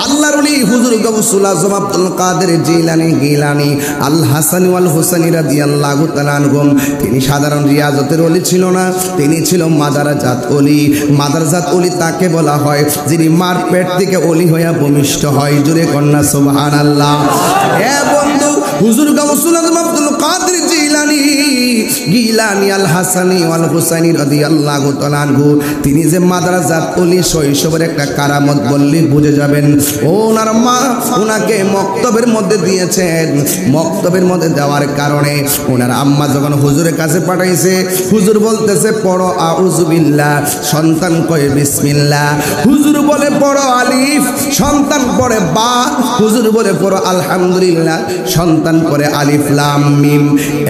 আল্লাহর ওলি হুজুর গাউসুল আজম আব্দুল কাদের জিলানী আল হাসানি ওয়াল হুসাইনি রাদিয়াল্লাহু তাআলা আনহুম। তিনি সাধারণ রিয়াজতের ওলি ছিল না, তিনি ছিল মাদারাজাত ওলি। মাদারাজাত ওলি তাকে বলা হয় যিনি মার পেট থেকে ওলি হইয়া ভূমিষ্ঠ হয়। জোরে কন্যা সুবহানাল্লাহ। এ বন্ধু, হুজুর গাউসুল আজম আব্দুল কাদের জিলানী আল হাসানি ওয়াল হুসাইনি রাদিয়াল্লাহু তাআলা আনহু, তিনি যে মাদারাজাত ওলি, শৈশবের একটা কারামত বললে বুঝে যাবেন। ওনার মা ওনাকে মক্তবের মধ্যে দিয়েছেন। মক্তবের মধ্যে দেওয়ার কারণে ওনার আম্মা যখন হুজুরের কাছে পাঠাইছে, হুজুর বলতেছে পড়ো আউযু বিল্লাহ, সন্তান কয় বিসমিল্লাহ। হুজুর বলে পড়ো আলিফ, সন্তান পড়ে বা। হুজুর বলে পড়ো আলহামদুলিল্লাহ, সন্তান পড়ে আলিফ লাম মিম।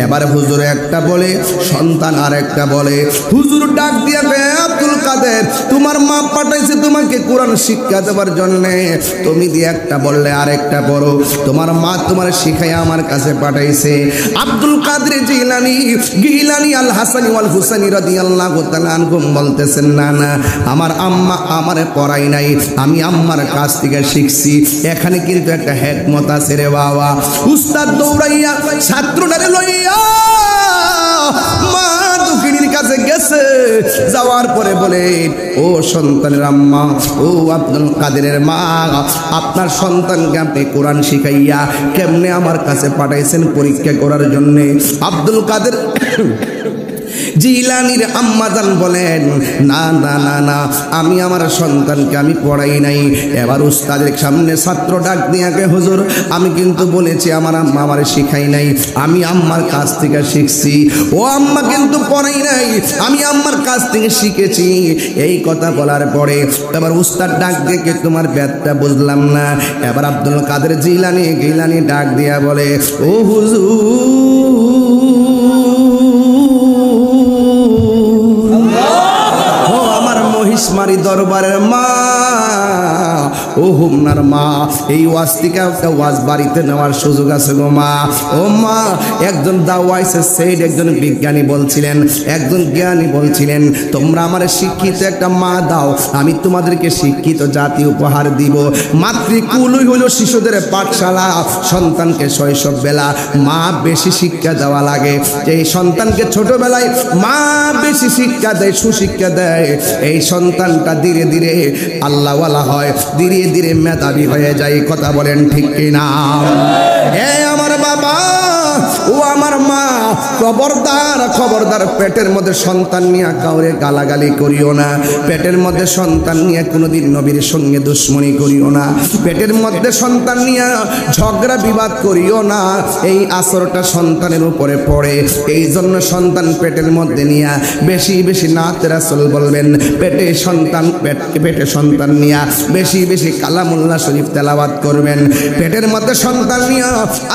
এবার হুজুর একটা বলে, সন্তান আর একটা বলে। হুজুর ডাক দিয়া কয় আব্দুল কাদের, তোমার মা পাঠাইছে তোমাকে কোরআন শিক্ষা দেওয়ার জন্য, তুমি দিয়ে একটা বললে আরেকটা পড়ো। তোমার মা তোমার শিখাই আমার কাছে পাঠাইছে। আব্দুল কাদের জিলানী আল হাসানি ওয়াল হুসাইনি রাদিয়াল্লাহু তাআলা আনহুম বলতেছেন, না না, আমার আম্মা আমারে পড়াই নাই, আমি আম্মার কাছ থেকে শিখছি। এখানে কিন্তু একটা হিকমত আছে রে বাবা। উস্তাদ দৌড়াইয়া ছাত্রটারে লইয়া মা দুঃখিনীর কাছে গেছে। যাওয়ার পরে বলে, ও সন্তানের আম্মা, ও আব্দুল কাদেরের মা, আপনার সন্তানকে আপনি কোরআন শিখাইয়া কেমনে আমার কাছে পাঠাইছেন পরীক্ষা করার জন্যে। আব্দুল কাদের জিলানীর আম্মাজান বলেন, না না না না, আমি আমার সন্তানকে আমি পড়াই নাই। এবার উস্তাদের সামনে ছাত্র ডাক দিয়ে কে, হুজুর আমি কিন্তু বলেছি আমার আম্মা আমারে শিখাই নাই, আমি আম্মার কাছ থেকে শিখছি। ও আম্মা কিন্তু পড়াই নাই, আমি আম্মার কাছ থেকে শিখেছি। এই কথা বলার পরে এবার উস্তাদ ডাক দিয়ে কে, তোমার ব্যাপারটা বুঝলাম না। এবার আব্দুল কাদের জিলানী ডাক দিয়া বলে, ও হুজুর, মহিষমারি দরবারের মা, ও হুমনার মা, এই ওয়াজ থেকে একটা ওয়াজ বাড়িতে নেওয়ার সুযোগ আছে গো মা। ও মা, একজন দাওয়াইছে সেইড, একজন বিজ্ঞানী বলছিলেন, একজন জ্ঞানী বলছিলেন, তোমরা আমার শিক্ষিত একটা মা দাও, আমি তোমাদেরকে শিক্ষিত জাতি উপহার দিব। মাতৃকুলই হলো শিশুদের পাঠশালা। সন্তানকে শৈশব বেলা মা বেশি শিক্ষা দেওয়া লাগে। এই সন্তানকে ছোটবেলায় মা বেশি শিক্ষা দেয়, সুশিক্ষা দেয়, এই সন্তানটা ধীরে ধীরে আল্লাহওয়ালা হয়, ধীরে ধীরে মেধাবী হয়ে যায়। কথা বলেন ঠিক কিনা? এ আমার বাবা, ও আমার মা, খবরদার পেটের মধ্যে সন্তান নিয়ে কাউরে গালাগালি করিও না। পেটের মধ্যে সন্তান নিয়ে কোনোদিন নবীর সঙ্গে দুশ্মনী করিও না। পেটের মধ্যে সন্তান নিয়ে ঝগড়া বিবাদ করিও না। এই আসরটা সন্তানের উপরে পড়ে। এই জন্য সন্তান পেটের মধ্যে নিয়ে বেশি বেশি নাতে রাসূল বলবেন, পেটে সন্তান নিয়ে বেশি বেশি কালামুল্লাহ শরীফ তেলাওয়াত করবেন। পেটের মধ্যে সন্তান নিয়ে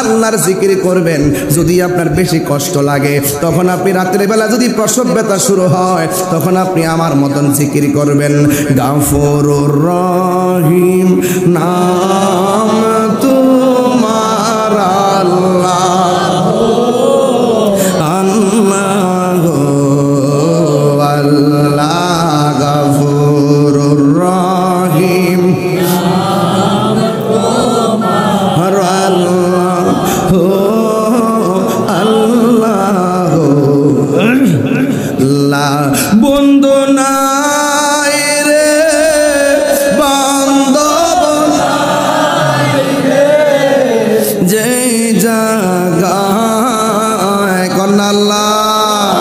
আল্লাহর জিকির করবেন। যদি আপনার বেশি কষ্ট লাগে, তখন আপনি রাতের বেলা যদি প্রসব ব্যথা শুরু হয়, তখন আপনি আমার মতন জিকির করবেন, গাফুরুর রহিম নাম তোমার আল্লাহ, আল্লাহ আল্লাহ গাফুরুর রহিম বন্ধু নাই রে বান্ধব, যে জায়গায় কন্যা আল্লাহ,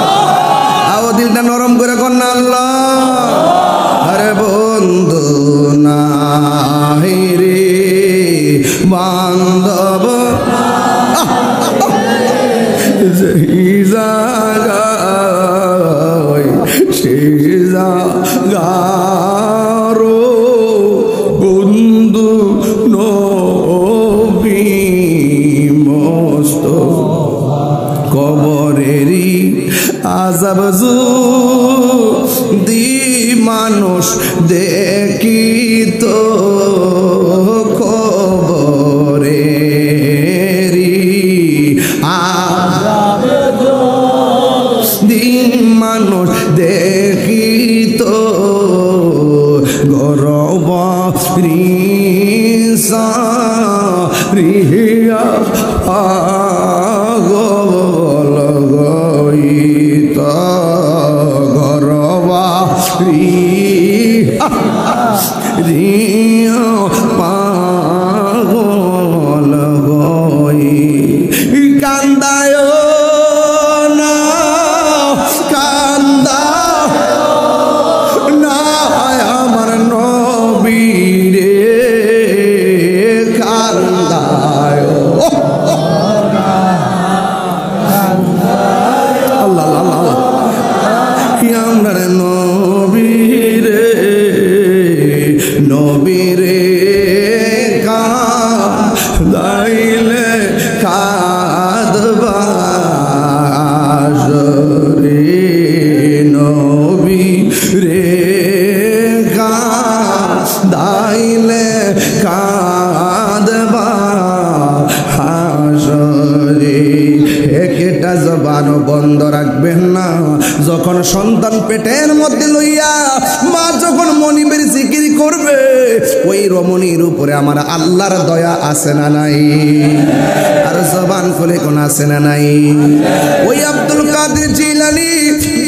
আও দিলটা নরম করে কন্যা আল্লাহ। আরে বন্ধু নাই রে বান্ধব, যেই জায়গায় সেই জায়গারো বন্ধু নবী মস্ত কবরেরই আযাব যদি মানুষ দেখিত কবরেরই আযাব যদি মানুষ দেখিত গরবারি সারিয়া পাগল গইতা গরবা রিয়া পাগল গই কান্দায় না কান্দা না আমার নবীরে কান্দায় আল্লাহ আল্লাহ আমার নবীরে নবীরে কাঁদাইলে কাঁদবা রে নবী রে কাঁদাইলে কাঁদবা হাসরে একটা জবান বন্ধ রাখবেন না যখন সন্তান পেটের মধ্যে লইয়া মা যখন মনিবের জিকির করবে ওই রমণীর উপরে আমার আল্লাহর দয়া আছে না নাই আর জবান খুলে কোন আছে না নাই ওই আব্দুল কাদের জিলানী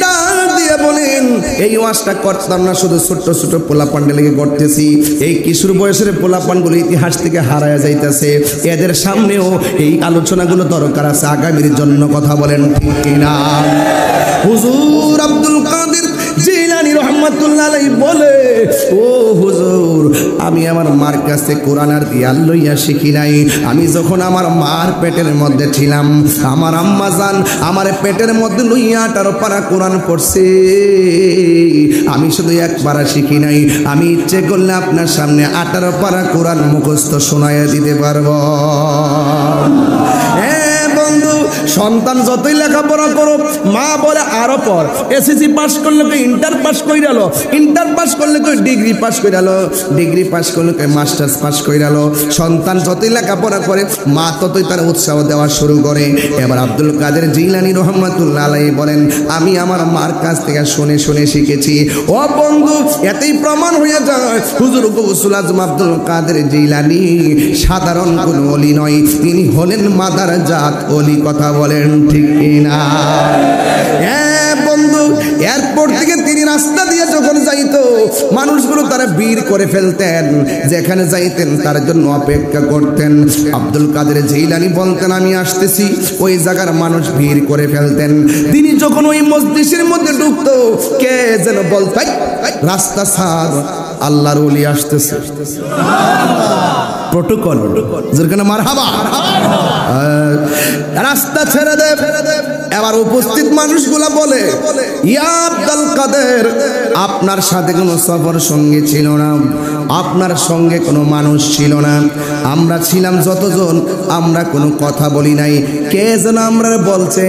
ডাক দিয়ে বলেন এই ওয়াজটা করতাম না শুধু ছোট ছোট পোলাপান্ডে লেগে করতেছি এই কিশোর বয়সের পোলাপানগুলো ইতিহাস থেকে হারায়া যাইতেছে এদের সামনেও এই আলোচনাগুলো দরকার আছে আগামীর জন্য কথা বলেন ঠিক কিনা হুজুর আব্দুল কাদের জিলানী রহমাতুল্লাহ আলাইহি বলে ও হুজুর আমি আমার মার কাছে কোরআন আর রিয়াল লইয়া শিখি নাই আমি যখন আমার মার পেটের মধ্যে ছিলাম আমার আম্মা জান আমার পেটের মধ্যে লইয়া 18 পারা কোরআন পড়ছে আমি শুধু একবার শিখি নাই আমি ইচ্ছে করলে আপনার সামনে 18 পারা কোরআন মুখস্থ শোনাইয়া দিতে পারবো বন্ধু সন্তান যতই লেখাপড়া করো মা বলে আরো পর এসএসসি পাস করলে কই ইন্টার পাস কইরাল ইন্টার পাস করলে কই ডিগ্রি পাস কইরাল ডিগ্রি পাস করলে কই মাস্টার্স পাস কইরাল সন্তান যতই লেখাপড়া করে মা ততই তার উৎসাহ দেওয়া শুরু করে এবার আব্দুল কাদের জিলানী রহমাতুল্লাহ আলাইহি বলেন আমি আমার মার কাছ থেকে শুনে শুনে শিখেছি ও বন্ধু এতেই প্রমাণ হয়ে যায় হুজুর গৌসুল আজম আব্দুল কাদের জিলানী সাধারণ কোন ওলি নয় তিনি হলেন মাদার জাত ওলি কথা বলেন ঠিক কিনা বন্ধু এরপর থেকে তিনি রাস্তা দিয়ে যখন যাইতো মানুষগুলো তারা ভিড় করে ফেলতেন যেখানে যাইতেন তার জন্য অপেক্ষা করতেন আব্দুল কাদের জিলানী বলতেন আমি আসতেছি ওই জায়গার মানুষ ভিড় করে ফেলতেন তিনি যখন ওই মজলিসের মধ্যে ঢুকতো কে যেন বলতো রাস্তা ছাড় আল্লাহর ওলি আসতেছে প্রটোকল যেখানে মারহাবা রাস্তা ছেড়ে দে এবার উপস্থিত মানুষগুলা বলে ইয়া আব্দুল কাদের আপনার সাথে কোনো সফর সঙ্গী ছিল না আপনার সঙ্গে কোনো মানুষ ছিল না আমরা ছিলাম যতজন আমরা কোনো কথা বলি নাই কে যেন আমরা বলছে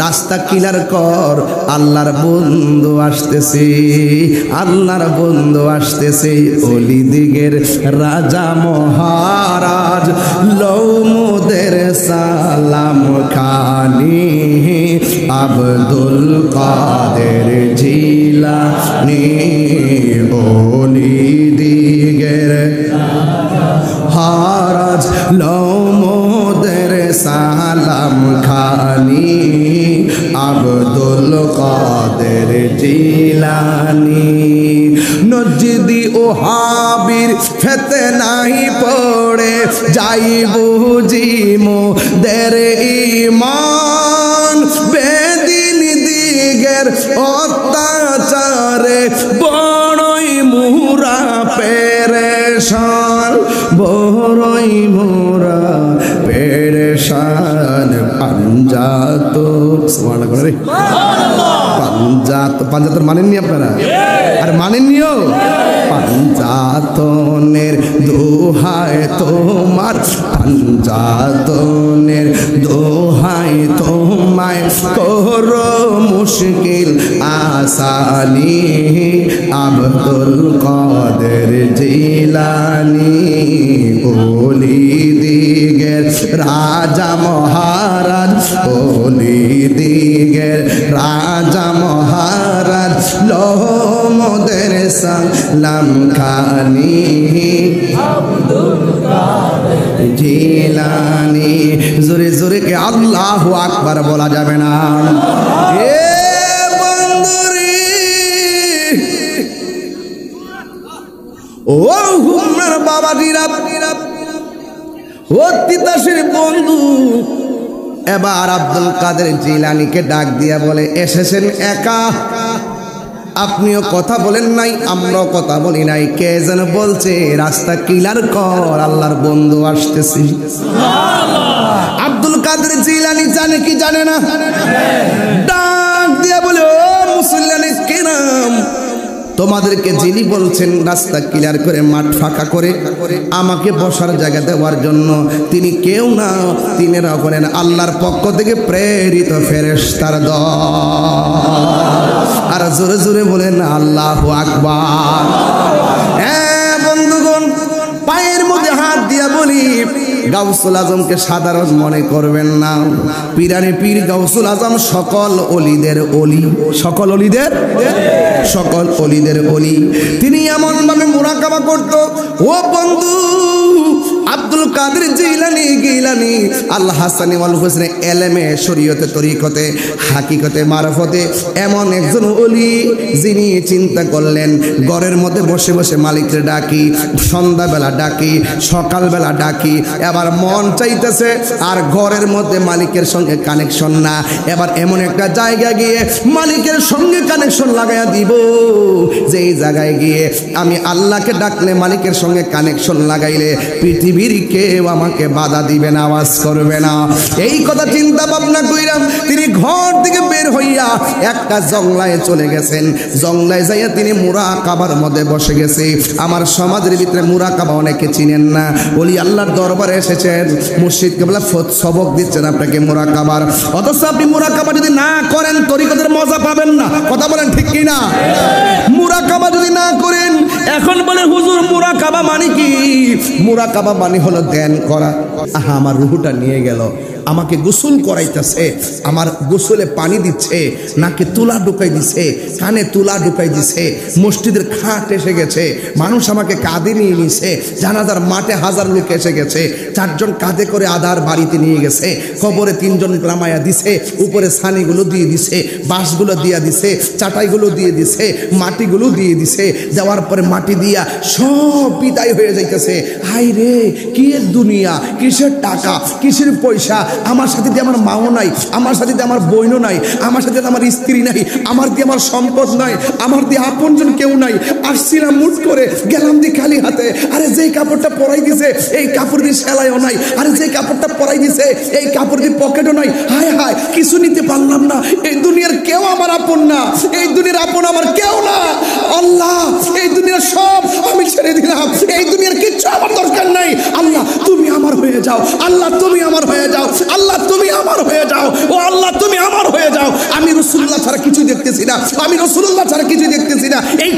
রাস্তা ক্লিয়ার কর আল্লাহর বন্ধু আসতেছে আল্লাহর বন্ধু আসতেছে ওলি দিগের রাজা মহারাজ লৌমুদের সালাম খানি আব্দুল কাদের জিলানী ওলি দিগের হারাজ লৌমুদের সালাম খানি আব্দুল কাদের জিলানী নজদি ও হাবির ফেতে নাই পড়ে যাই বুঝিমু দের ইমান বেদিন দিগের অত্যাচারে বড়ই মুরা পেরেশান বড়ই মুরা পেরেশান পাঞ্জাত সুবহানাল্লাহ করে পাঞ্জাতন মানেননি আপনারা আর মানেননিও পাঞ্জাতনের দোহাই তোমার পাঞ্জাতনের দোহাই তোমায় করো মুশকিল আসানি আব্দুল কাদের জিলানী ওলি দিগের রাজা মহারাজ ওলি দিগের রাজা মহারাজ লৌমুদের সালাম খানি আব্দুল জিলানি। জোরে জোরে কে আল্লাহু আকবার বলা যাবে না? এ বন্ধুরে, ও হুমার বাবাজিরা, ও তিতাসের বন্ধু, এবার আব্দুল কাদের জিলানীকে ডাক দিয়া বলে, এসেছেন একা? আপনিও কথা বলেন নাই, আমরাও কথা বলি নাই, কে যেন বলছে রাস্তা ক্লিয়ার কর, আল্লাহর বন্ধু আসতেছি। আব্দুল কাদের জিলানী জানে কি জানে না? ডাক দিয়া বলে, ও মুসল্লিয়ানে কেরাম, তোমাদেরকে যিনি বলছেন রাস্তা ক্লিয়ার করে মাঠ ফাঁকা করে আমাকে বসার জায়গা দেওয়ার জন্য, তিনি কেউ না, তিনি হলেন আল্লাহর পক্ষ থেকে প্রেরিত ফেরেশতার দল। আর জোরে জোরে বলেন আল্লাহু আকবার। হ্যাঁ বন্ধুগণ, পায়ের মধ্যে হাত দিয়া বলি, গাউসুল আজমকে সাধারণ মনে করবেন না। পীরানে পীর গাউসুল আজম সকল অলিদের অলি, সকল অলিদের, সকল অলিদের অলি। তিনি এমন ভাবে মুরাকাবা করত, ও বন্ধু আব্দুল কাদের জিলানী গিলানী আল হাসানি ওয়াল হুসনে এলেমে শরীয়তে তরিকতে হাকিকতে মারফতে এমন একজন ওলি, যিনি চিন্তা করলেন ঘরের মধ্যে বসে বসে মালিককে ডাকি, সন্ধ্যাবেলা ডাকি, সকালবেলা ডাকি, এবার মন চাইতেছে আর ঘরের মধ্যে মালিকের সঙ্গে কানেকশন না, এবার এমন একটা জায়গা গিয়ে মালিকের সঙ্গে কানেকশন লাগাইয়া দিব, যেই জায়গায় গিয়ে আমি আল্লাহকে ডাকলে মালিকের সঙ্গে কানেকশন লাগাইলে পৃথিবীর কেউ আমাকে বাধা দিবে না, আওয়াজ করবে না। এই কথা চিন্তা ভাবনা কইরাম তিনি ঘর থেকে বের হইয়া একটা জংলায় চলে গেছেন। জংলায় যাইয়া তিনি মুরাকাবার মধ্যে বসে গেছে। আমার সমাজের ভিতরে মুরাকাবা অনেকে চিনেন না, ওলি আল্লাহর দরবারে এসেছেন, মুর্শিদ কেবলা সবক দিচ্ছেন আপনাকে মুরাকাবার, অথচ আপনি মুরাকাবা যদি না করেন তরিকতের মজা পাবেন না। কথা বলেন ঠিক কি না? মুরাকাবা যদি না করেন, এখন বলে হুজুর মুরাকাবা মানে কি? মুরাকাবা মানে হলো ধ্যান করা। আহা, আমার রুহুটা নিয়ে গেল, আমাকে গোসল করাইতেছে, আমার গোসলে পানি দিচ্ছে, নাকে তুলা ঢুকাই দিছে, কানে তুলা ঢুকাই দিছে, মসজিদের খাট এসে গেছে, মানুষ আমাকে কাঁধে নিয়ে নিছে, জানাজার মাঠে হাজার লোক এসে গেছে, 4 জন কাঁধে করে আদার বাড়িতে নিয়ে গেছে, কবরে 3 জন নামায়া দিছে, উপরে ছানিগুলো দিয়ে দিছে, বাঁশগুলো দিয়ে দিছে, চাটাইগুলো দিয়ে দিছে, মাটিগুলো দিয়ে দিছে, দেওয়ার পরে মাটি দিয়া সব বিদায় হয়ে যাইতেছে। হাই রে, কি এর দুনিয়া, কিসের টাকা, কিসের পয়সা, আমার সাথে দিয়ে আমার মাও নাই, আমার সাথে দিয়ে আমার বোনও নাই, আমার সাথে আমার স্ত্রী নাই, আমার দিয়ে আমার সম্পদ নাই, আমার দিয়ে আপনজন কেউ নাই, আসছিলাম মুট করে, গেলাম দিয়ে খালি হাতে। আরে যেই কাপড়টা পরাই দিছে এই কাপড় দিয়ে সেলাইও নাই, আরে যেই কাপড়টা পরাই দিছে এই কাপড় দিয়ে পকেটও নাই। হায় হায়, কিছু নিতে পারলাম না। এই দুনিয়ার কেউ আমার আপন না, এই দুনিয়ার আপন আমার কেউ না। আল্লাহ, এই দুনিয়ার সব আমি ছেড়ে দিলাম, এই দুনিয়ার কিচ্ছু আমার দরকার নাই। আল্লাহ তুমি আমার হয়ে যাও, আল্লাহ তুমি আমার হয়ে যাও, আল্লাহ তুমি আমার হয়ে যাও, ও আল্লাহ তুমি আমার হয়ে যাও। আমি রাসূলুল্লাহ ছাড়া কিছু দেখতেছি না, আমি রাসূলুল্লাহ ছাড়া কিছু দেখতেছি না। এই